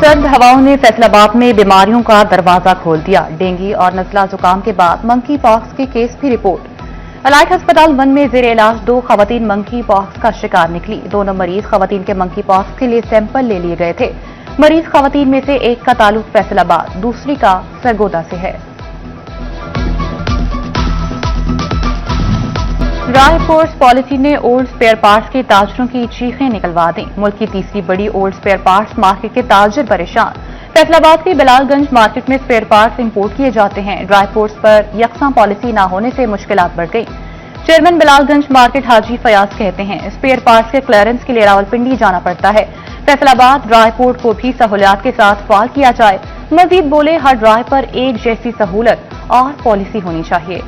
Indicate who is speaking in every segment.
Speaker 1: सर्द हवाओं ने फैसलाबाद में बीमारियों का दरवाजा खोल दिया। डेंगू और नज़ला जुकाम के बाद मंकी पॉक्स के केस की रिपोर्ट। अलाइट अस्पताल 1 में जेर इलाज 2 खवातीन मंकी पॉक्स का शिकार निकली। दोनों मरीज खवातीन के मंकी पॉक्स के लिए सैंपल ले लिए गए थे। मरीज खवातीन में से एक का ताल्लुक फैसलाबाद, दूसरी का सरगोदा से है। रायपुर पॉलिसी ने ओल्ड स्पेयर पार्ट्स के ताजरों की चीखें निकलवा दी। मुल्क की तीसरी बड़ी ओल्ड स्पेयर पार्ट्स मार्केट के ताजर परेशान। फैसलाबाद के बिलालगंज मार्केट में स्पेयर पार्ट्स इंपोर्ट किए जाते हैं। ड्राईपोर्ट्स पर यकसा पॉलिसी न होने से मुश्किलात बढ़ गई। चेयरमैन बिलालगंज मार्केट हाजी फयाज कहते हैं स्पेयर पार्ट्स के क्लियरेंस के लिए रावलपिंडी जाना पड़ता है। फैसलाबाद ड्राईपोर्ट को भी सहूलियात के साथ फाल किया जाए। मजीद बोले हर ड्राई पर एक जैसी सहूलत और पॉलिसी होनी चाहिए।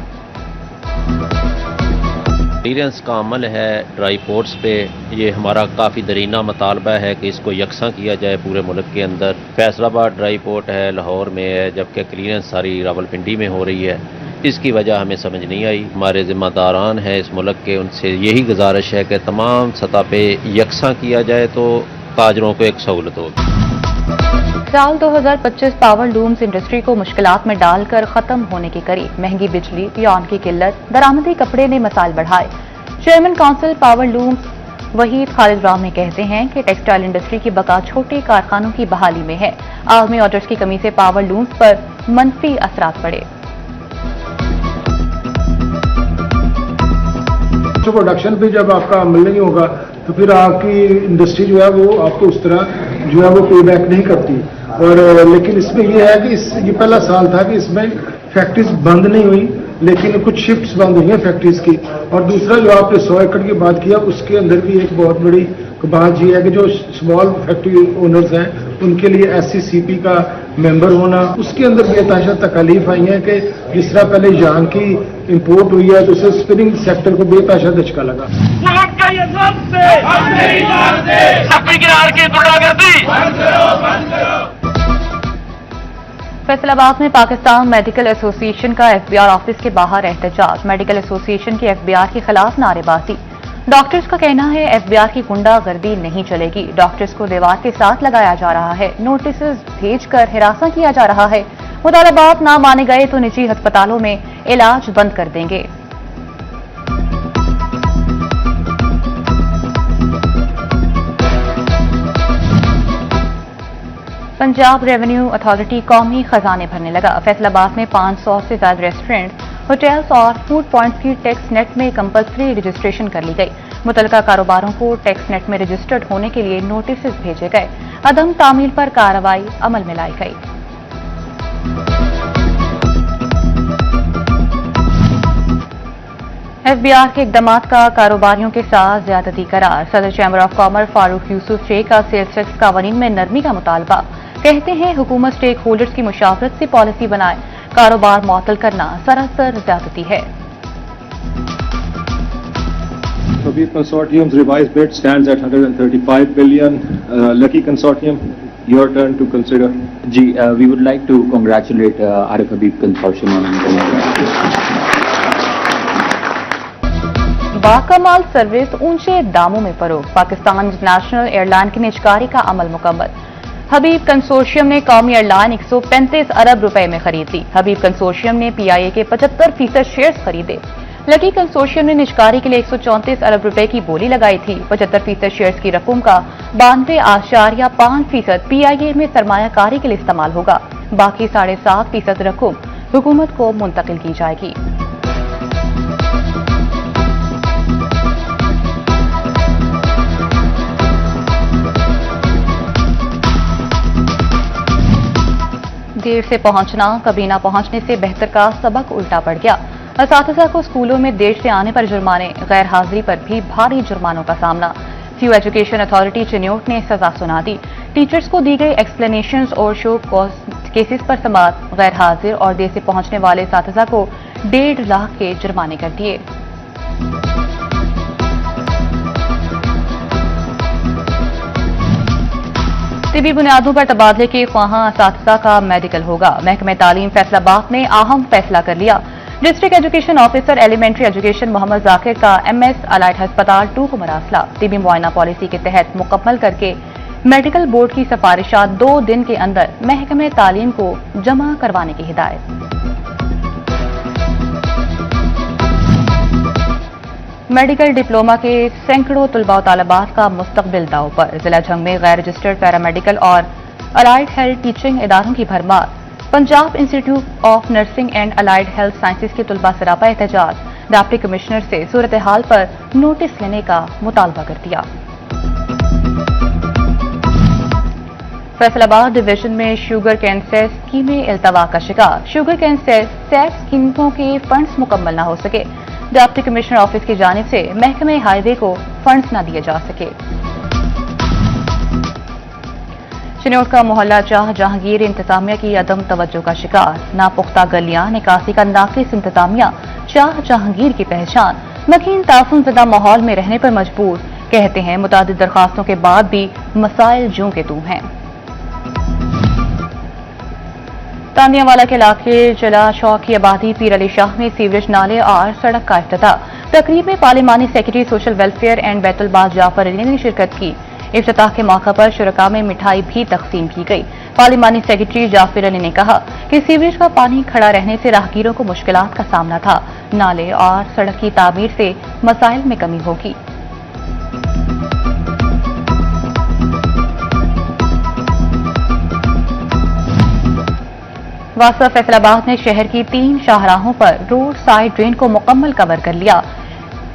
Speaker 2: क्लियरेंस का अमल है ड्राई पोर्ट्स पे, ये हमारा काफ़ी दरीना मुतालबा है कि इसको यकसा किया जाए पूरे मुल्क के अंदर। फैसलाबाद ड्राई पोर्ट है, लाहौर में है, जबकि क्लियरेंस सारी रावलपिंडी में हो रही है। इसकी वजह हमें समझ नहीं आई। हमारे जिम्मेदारान हैं इस मुल्क के, उनसे यही गुजारिश है कि तमाम सतह पे यकसा किया जाए तो ताजरों को एक सहूलत होगी।
Speaker 1: साल 2025 पावर लूम्स इंडस्ट्री को मुश्किलात में डालकर खत्म होने के करीब। महंगी बिजली, पियान की किल्लत, दरामदी कपड़े ने मसाइल बढ़ाए। Chairman council power looms Waheed Khalid Ram कहते हैं कि टेक्सटाइल इंडस्ट्री की बका छोटे कारखानों की बहाली में है। आलमी ऑर्डर्स की कमी से पावर लूम्स पर मनफी असरात पड़े।
Speaker 3: जो प्रोडक्शन पे जब आपका अमल नहीं होगा तो फिर आपकी इंडस्ट्री जो है वो आपको उस तरह जो है वो पे बैक नहीं करती। और लेकिन इसमें ये है कि ये पहला साल था कि इसमें फैक्ट्रीज बंद नहीं हुई, लेकिन कुछ शिफ्ट्स बंद हुई हैं फैक्ट्रीज की। और दूसरा जो आपने 100 एकड़ की बात किया, उसके अंदर भी एक बहुत बड़ी बात ये है कि जो स्मॉल फैक्ट्री ओनर्स हैं उनके लिए SCCP का मेंबर होना, उसके अंदर बेतहाशा तकालीफ आई हैं कि जिस तरह पहले यान की इंपोर्ट हुई है तो उससे स्पिनिंग सेक्टर को बेतहाशा धचका लगा।
Speaker 1: फैसलाबाद में पाकिस्तान मेडिकल एसोसिएशन का FBR ऑफिस के बाहर एहतजाज। मेडिकल एसोसिएशन की FBR के खिलाफ नारेबाजी। डॉक्टर्स का कहना है FBR की गुंडागर्दी नहीं चलेगी। डॉक्टर्स को दीवार के साथ लगाया जा रहा है, नोटिस भेजकर हिरासा किया जा रहा है। मुतालबात ना माने गए तो निजी अस्पतालों में इलाज बंद कर देंगे। पंजाब रेवेन्यू अथॉरिटी कौमी खजाने भरने लगा। फैसलाबाद में 500 से ज्यादा रेस्टोरेंट, होटल्स और फूड पॉइंट्स की टैक्स नेट में कंपल्सरी रजिस्ट्रेशन कर ली गई। मुतलका कारोबारों को टैक्स नेट में रजिस्टर्ड होने के लिए नोटिस भेजे गए। अदम तामील पर कार्रवाई अमल में लाई गई। FBR के इकदामात का कारोबारियों के साथ ज्यादती करार। सदर chamber of commerce Farooq Yusuf Sheikh का सेल्स टैक्स कानून में नरमी का मुतालबा। कहते हैं हुकूमत स्टेक होल्डर्स की मुशावरत से पॉलिसी बनाए। कारोबार मुअत्तल करना सरासर ज्यादती है।
Speaker 4: Habib Consortium's revised bid stands at 135 billion. Lucky Consortium, your turn to consider.
Speaker 5: We would like to congratulate Arif Habib Consortium on
Speaker 1: बाकमाल सर्विस, ऊंचे दामों में फरोग। पाकिस्तान इंटरनेशनल एयरलाइन की निजकारी का अमल मुकम्मल। हबीब कंसोर्शियम ने कौमी एयरलाइन 135 अरब रुपए में खरीद ली। हबीब कंसोर्शियम ने PIA के 75% शेयर्स खरीदे। लकी कंसोर्शियम ने निजकारी के लिए 134 अरब रुपए की बोली लगाई थी। 75% शेयर्स की रकम का 92.5% PIA में सरमायाकारी के लिए इस्तेमाल होगा। बाकी 7.5% रकम हुकूमत को मुंतकिल की जाएगी। देर से पहुंचना, कभी ना पहुंचने से बेहतर का सबक उल्टा पड़ गया। असातिज़ा को स्कूलों में देर से आने पर जुर्माने, गैर हाजिरी पर भी भारी जुर्मानों का सामना। फ्यू एजुकेशन अथॉरिटी चिन्योट ने सजा सुना दी। टीचर्स को दी गई एक्सप्लेनेशंस और शो कॉज केसेस पर समाअत। गैर हाजिर और देर से पहुंचने वाले असातिज़ा को 1.5 लाख के जुर्माने कर दिए। तिबी बुनियादों पर तबादले के ख्वाहां असातिज़ा का मेडिकल होगा। महकमे तालीम फैसलाबाद ने अहम फैसला कर लिया। District education officer elementary education Mohammad Zakir का MS अलाइट अस्पताल 2 को मरासला। तिबी मुआयना पॉलिसी के तहत मुकम्मल करके मेडिकल बोर्ड की सिफारिशात 2 दिन के अंदर महकमे तालीम को जमा करवाने की हिदायत। मेडिकल डिप्लोमा के सैकड़ों तलबा तालिबात का मुस्तकबिल दाव पर। जिला झंग में गैर रजिस्टर्ड पैरामेडिकल और अलाइड हेल्थ टीचिंग इदारों की भरमार। Punjab institute of nursing and allied health sciences के तलबा सरापा एहतजाज। डिप्टी कमिश्नर से सूरत हाल पर नोटिस लेने का मुतालबा कर दिया। फैसलाबाद डिवीजन में शुगर कैन सेस स्कीमें इल्तवा का शिकार। शुगर कैन सेस स्कीमों के फंड्स मुकम्मल न हो सके। डिप्टी कमिश्नर ऑफिस की जानिब से महकमे हाईवे को फंड्स न दिए जा सके। चिनौट का मोहल्ला चाह जहांगीर इंतजामिया की अदम तवज्जो का शिकार। नापुख्ता गलियां, निकासी का नाकिस इंतजामिया, चाह जहांगीर की पहचान। मकीन तासुन ज़दा माहौल में रहने पर मजबूर। कहते हैं मुतादिद दरखास्तों के बाद भी मसाइल जूं के तू हैं। तानियावाला के इलाके जला चौक की आबादी पीर अली शाह में सीवरेज नाले और सड़क का इफ्तिताह। तकरीब में पार्लिमानी सेक्रेटरी सोशल वेलफेयर एंड बैतुलबाज जाफर अली ने शिरकत की। इफ्तिताह के मौके पर शुरका में मिठाई भी तकसीम की गई। पार्लिमानी सेक्रेटरी जाफर अली ने कहा कि सीवरेज का पानी खड़ा रहने से राहगीरों को मुश्किलात का सामना था। नाले और सड़क की तामीर से मसाइल में कमी होगी। वासा फैसलाबाद ने शहर की 3 शाहराहों पर रोड साइड ड्रेन को मुकम्मल कवर कर लिया।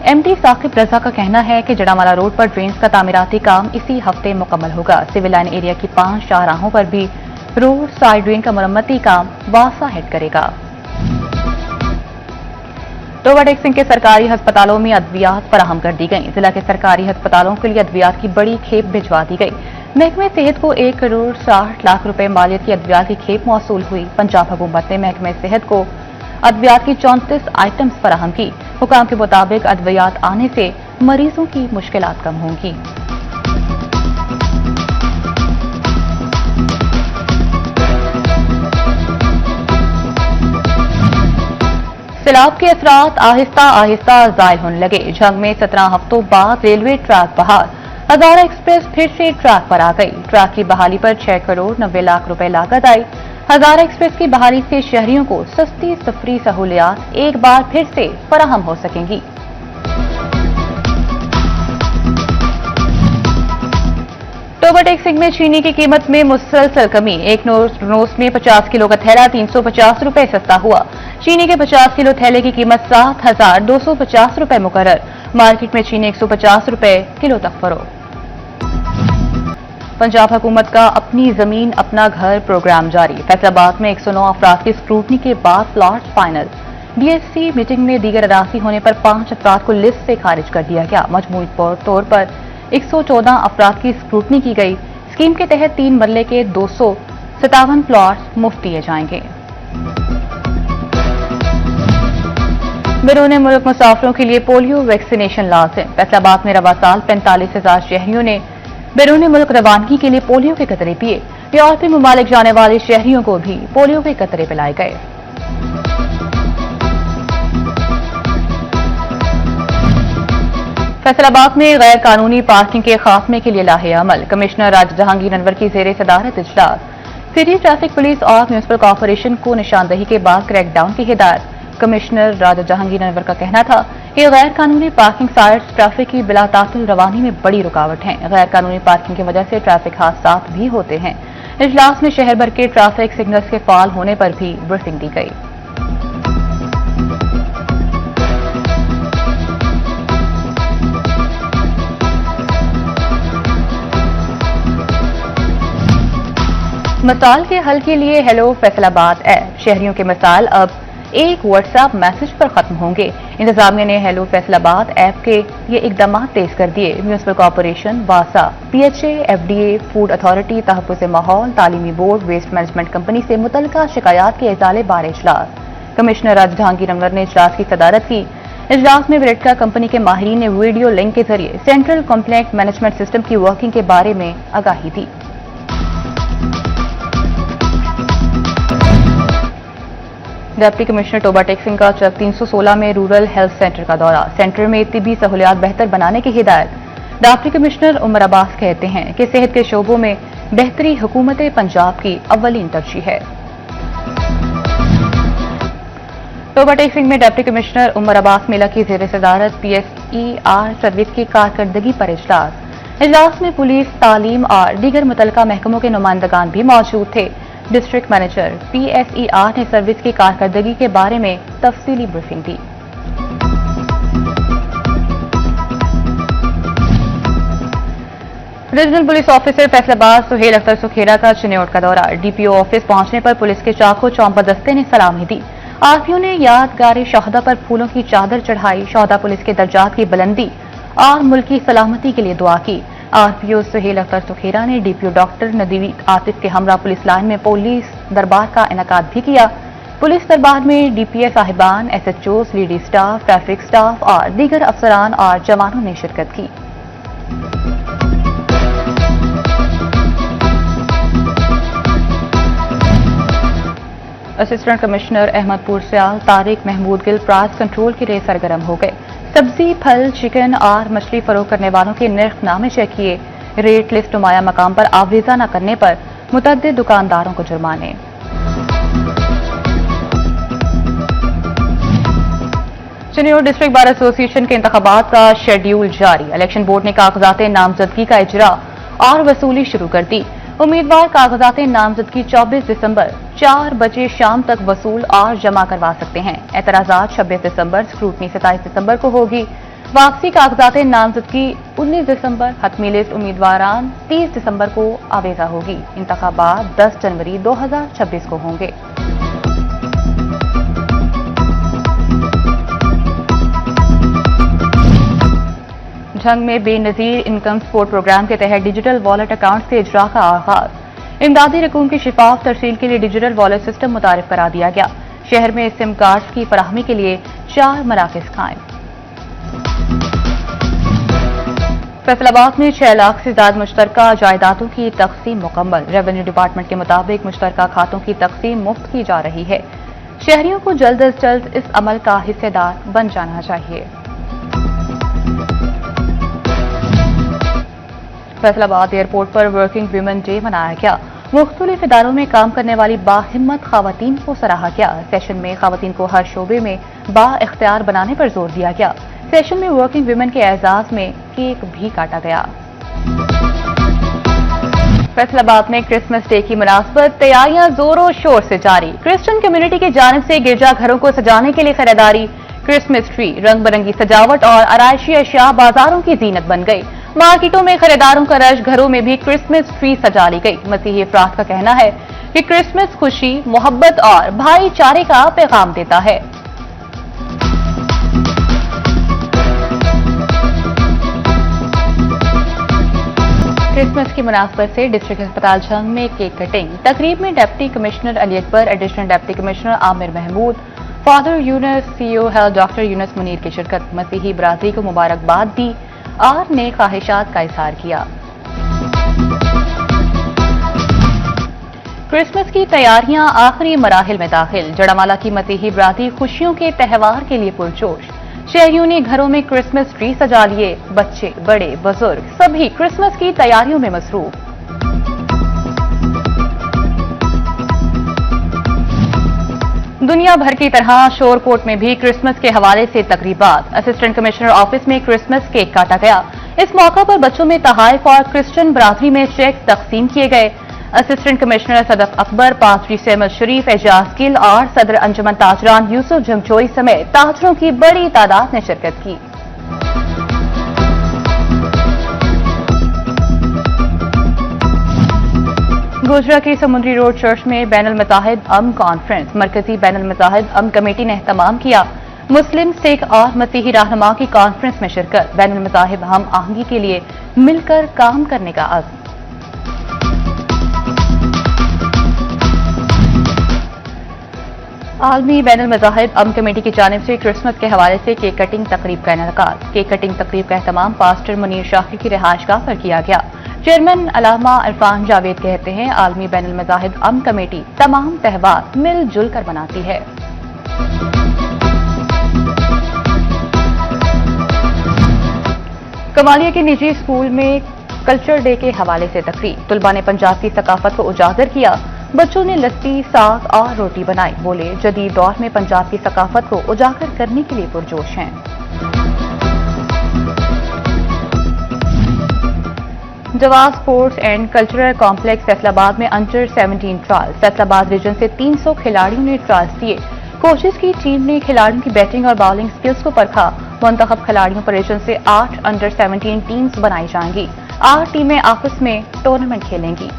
Speaker 1: एमडी साकिब रजा का कहना है कि जड़ामाला रोड पर ड्रेन्स का तामीराती काम इसी हफ्ते मुकम्मल होगा। सिविल लाइन एरिया की 5 शाहराहों पर भी रोड साइड ड्रेन का मरम्मती काम वासा हेड करेगा। टोबा टेक सिंह के सरकारी अस्पतालों में अद्वियात फराहम कर दी गई। जिला के सरकारी अस्पतालों के लिए अद्वियात की बड़ी खेप भिजवा दी गई। महकमे सेहत को 1 करोड़ 60 लाख रुपए मालियत की अद्वियात की खेप मौसूल हुई। पंजाब हुकूमत ने महकमे सेहत को अद्वियात की 34 आइटम्स फराहम की। हुकाम के मुताबिक अद्वियात आने से मरीजों की मुश्किलात कम होंगी। सैलाब के असरात आहिस्ता आहिस्ता जायल होने लगे। झंग में 17 हफ्तों बाद रेलवे ट्रैक बहाल। हजारा एक्सप्रेस फिर से ट्रैक पर आ गई। ट्रैक की बहाली पर 6 करोड़ 90 लाख रुपए लागत आई। हजारा एक्सप्रेस की बहाली से शहरियों को सस्ती सफरी सहूलियात एक बार फिर से फराहम हो सकेंगी। टोबा टेक सिंह में चीनी की कीमत में मुसलसल कमी। एक नोस में 50 किलो का थैला 350 रुपए सस्ता हुआ। चीनी के 50 किलो थैले की कीमत 7,250 रुपए मुकर्रर। मार्केट में चीनी 150 रुपए किलो तक फरोख्त। पंजाब हुकूमत का अपनी जमीन अपना घर प्रोग्राम जारी। फैसलाबाद में 109 अफराद की स्क्रूटनी के बाद प्लॉट फाइनल। डीएससी मीटिंग में दीगर अराजी होने पर 5 अफराद को लिस्ट से खारिज कर दिया गया। मजमूई तौर पर 114 अफराद की स्क्रूटनी की गई। स्कीम के तहत 3 मरले के 257 प्लॉट मुफ्त दिए जाएंगे। बैरून मुल्क मुसाफिरों के लिए पोलियो वैक्सीनेशन लाजिम। फैसलाबाद में रवा साल 45,000 शहरियों ने बैरून मुल्क रवानगी के लिए पोलियो के कतरे पिए। यूरोपीय ममालिक जाने वाले शहरियों को भी पोलियो के कतरे पिलाए गए। फैसलाबाद में गैर कानूनी पार्किंग के खात्मे के लिए लाहे अमल। कमिश्नर राज जहांगीर अनवर की जेर सदारत इजलास। सिटी ट्रैफिक पुलिस और म्यूनिसिपल कॉर्पोरेशन को निशानदही के बाद क्रैकडाउन की हिदायत। कमिश्नर राजा जहांगीर अनवर का कहना था कि गैर कानूनी पार्किंग साइट्स ट्रैफिक की बिलातातुल रवानी में बड़ी रुकावट हैं। गैर कानूनी पार्किंग की वजह से ट्रैफिक हादसात भी होते हैं। इजलास में शहर भर के ट्रैफिक सिग्नल्स के फाल होने पर भी ब्रीफिंग दी गई। मसाइल के हल के लिए हेलो फैसलाबाद ऐप। शहरियों के मसाइल अब एक व्हाट्सएप मैसेज पर खत्म होंगे। इंतजामिया ने हेलो फैसलाबाद ऐप के ये इकदाम तेज कर दिए। म्यूनिसिपल कॉर्पोरेशन, वासा, पीएचए, एफडीए, फूड अथॉरिटी, तहफ़्फ़ुज़ माहौल, तालीमी बोर्ड, वेस्ट मैनेजमेंट कंपनी से मुतल्लिका शिकायत के इजाले बारे इजलास। कमिश्नर राज जहांगीर अनवर ने इजलास की सदारत की। इजलास में विरेटका कंपनी के माहिरीन ने वीडियो लिंक के जरिए सेंट्रल कंप्लेंट मैनेजमेंट सिस्टम की वर्किंग के बारे में आगाही दी। डिप्टी कमिश्नर टोबा टेक सिंह का चक 316 में रूरल हेल्थ सेंटर का दौरा। सेंटर में तिबी सहूलियात बेहतर बनाने की हिदायत। डिप्टी कमिश्नर उमर अब्बास कहते हैं कि सेहत के शोबों में बेहतरी हुकूमत पंजाब की अव्वलीन तरजीह है। ओवरटेकिंग में डिप्टी कमिश्नर उमर अब्बास मिला की ज़ेर सदारत PSER सर्विस की कारकर्दगी पर इजलास में पुलिस, तालीम और दीगर मुतल्लिका महकमों के नुमाइंदगान भी मौजूद थे। डिस्ट्रिक्ट मैनेजर PSER ने सर्विस की कारकर्दगी के बारे में तफसीली ब्रीफिंग दी। Regional police officer Faisalabad Suhail Akhtar Sukhera का चिन्योट का दौरा। DPO ऑफिस पहुंचने पर पुलिस के चाको चौंपा दस्ते ने सलामी दी। RPO ने यादगार शहदा पर फूलों की चादर चढ़ाई। शहदा पुलिस के दर्जात की बुलंदी और मुल्क की सलामती के लिए दुआ की। RPO सुहेल अख्तर सुखेरा ने DPO डॉक्टर नदीवी आतिफ के हमरा पुलिस लाइन में पुलिस दरबार का इनेकाद भी किया। पुलिस दरबार में DPS साहिबान, SHOs, lady staff, traffic staff और दीगर अफसरान और जवानों ने शिरकत की। असिस्टेंट कमिश्नर अहमदपुर सियाल तारिक महमूद गिल प्राइस कंट्रोल के लिए सरगर्म हो गए। सब्जी, फल, चिकन और मछली फरोख्त करने वालों के नर्खनामे चेक किए। रेट लिस्ट नुमाया मकाम पर आवेजा न करने पर मुतअद्दिद दुकानदारों को जुर्माने। चिन्योट डिस्ट्रिक्ट बार एसोसिएशन के इंतखाबात का शेड्यूल जारी। इलेक्शन बोर्ड ने कागजात नामजदगी का इजरा और वसूली शुरू कर दी। उम्मीदवार कागजात नामजदगी 24 दिसंबर 4 बजे शाम तक वसूल और जमा करवा सकते हैं। एतराजात 26 दिसंबर, स्क्रूटनी 27 दिसंबर को होगी। वापसी कागजात नामजदगी 19 दिसंबर, हतमी लिस्ट उम्मीदवारान 30 दिसंबर को आवेजा होगी। इंतखाबात 10 जनवरी 2026 को होंगे। झंग में बेनजीर इनकम सपोर्ट प्रोग्राम के तहत डिजिटल वॉलेट अकाउंट से इजरा का आगाज। इमदादी रकूम की शिफाफ तरसील के लिए डिजिटल वॉलेट सिस्टम मुतारिफ करा दिया गया। शहर में सिम कार्ड्स की फराहमी के लिए 4 मराकज़ कायम। फैसलाबाद में 6 लाख से ज्यादा मुश्तरका जायदादों की तकसीम मुकम्मल। रेवेन्यू डिपार्टमेंट के मुताबिक मुश्तरका खातों की तकसीम मुफ्त की जा रही है। शहरियों को जल्द अज जल्द इस अमल का हिस्सेदार बन जाना चाहिए। फैसलाबाद एयरपोर्ट पर वर्किंग वीमेन डे मनाया गया। मुख्तलिफ इदारों में काम करने वाली बाहिम्मत खवातीन को सराहा गया। सेशन में खवातीन को हर शोबे में बाइख्तियार बनाने पर जोर दिया गया। सेशन में वर्किंग वीमेन के एजाज में केक भी काटा गया। फैसलाबाद में क्रिसमस डे की मुनासबत तैयारियां जोरों शोर से जारी। क्रिश्चियन कम्युनिटी की जानिब से गिरजाघरों को सजाने के लिए खरीदारी। क्रिसमस ट्री, रंग बिरंगी सजावट और आराइशी अशिया बाजारों की जीनत बन गई। मार्केटों में खरीदारों का रश, घरों में भी क्रिसमस ट्री सजा ली गई। मसीही अफराद का कहना है कि क्रिसमस खुशी, मोहब्बत और भाईचारे का पैगाम देता है। क्रिसमस की मुनासबत से डिस्ट्रिक्ट अस्पताल झंग में केक कटिंग। तकरीब में deputy commissioner Ali Akbar, additional deputy commissioner Aamir Mahmood, father Younus, CEO health doctor Younus Munir की शिरकत। मसीही बरादरी को मुबारकबाद दी और नेक ख्वाहिशात का इजहार किया। क्रिसमस की तैयारियां आखिरी मराहिल में दाखिल। जड़ामाला की मसीही बरादरी खुशियों के त्यौहार के लिए पुरजोश। शहरियों ने घरों में क्रिसमस ट्री सजा लिए। बच्चे, बड़े, बुजुर्ग सभी क्रिसमस की तैयारियों में मसरूफ। दुनिया भर की तरह शोरकोट में भी क्रिसमस के हवाले से तकरीबात। असिस्टेंट कमिश्नर ऑफिस में क्रिसमस केक काटा गया। इस मौका पर बच्चों में तहाइफ और क्रिश्चियन बरादरी में चेक तकसीम किए गए। असिस्टेंट कमिश्नर सदफ अकबर, पादरी सहमद शरीफ, एजाज गिल और सदर अंजुमन ताजरान यूसुफ जंगजोई समेत ताजरों की बड़ी तादाद ने शिरकत की। गुजरा की समुद्री रोड चर्च में बैनुल मज़ाहिब अमन कॉन्फ्रेंस। मरकजी बैनुल मज़ाहिब अमन कमेटी ने एहतमाम किया। मुस्लिम, सिख और मसीही रहनुमाओं की कॉन्फ्रेंस में शिरकत। बैनुल मज़ाहिब हम आहंगी के लिए मिलकर काम करने का अज़्म। आलमी बैनुल मज़ाहिब अमन कमेटी की जानिब से क्रिसमस के हवाले से केक कटिंग तकरीब का इनेकाद। केक कटिंग तकरीब का एहतमाम पास्टर मुनीर शाही की रिहाइशगाह पर किया गया। चेयरमैन अलामा इरफान जावेद कहते हैं, आलमी बैनुल मज़ाहिब अमन कमेटी तमाम त्यौहार मिलजुल कर मनाती है। कमालिया के निजी स्कूल में कल्चर डे के हवाले से तकरीर। तलबा ने पंजाब की सकाफत को उजागर किया। बच्चों ने लस्सी, साग और रोटी बनाई। बोले, जदीद दौर में पंजाब की सकाफत को उजागर करने के लिए पुरजोश हैं। जवाब sports and cultural complex Faisalabad में अंडर 17 ट्रायल। फैसलाबाद रीजन से 300 खिलाड़ियों ने ट्रायल्स दिए। कोचिज की टीम ने खिलाड़ियों की बैटिंग और बॉलिंग स्किल्स को परखा। मुंतखब खिलाड़ियों पर रीजन से 8 अंडर 17 टीम्स बनाई जाएंगी। 8 टीमें आपस में टूर्नामेंट खेलेंगी।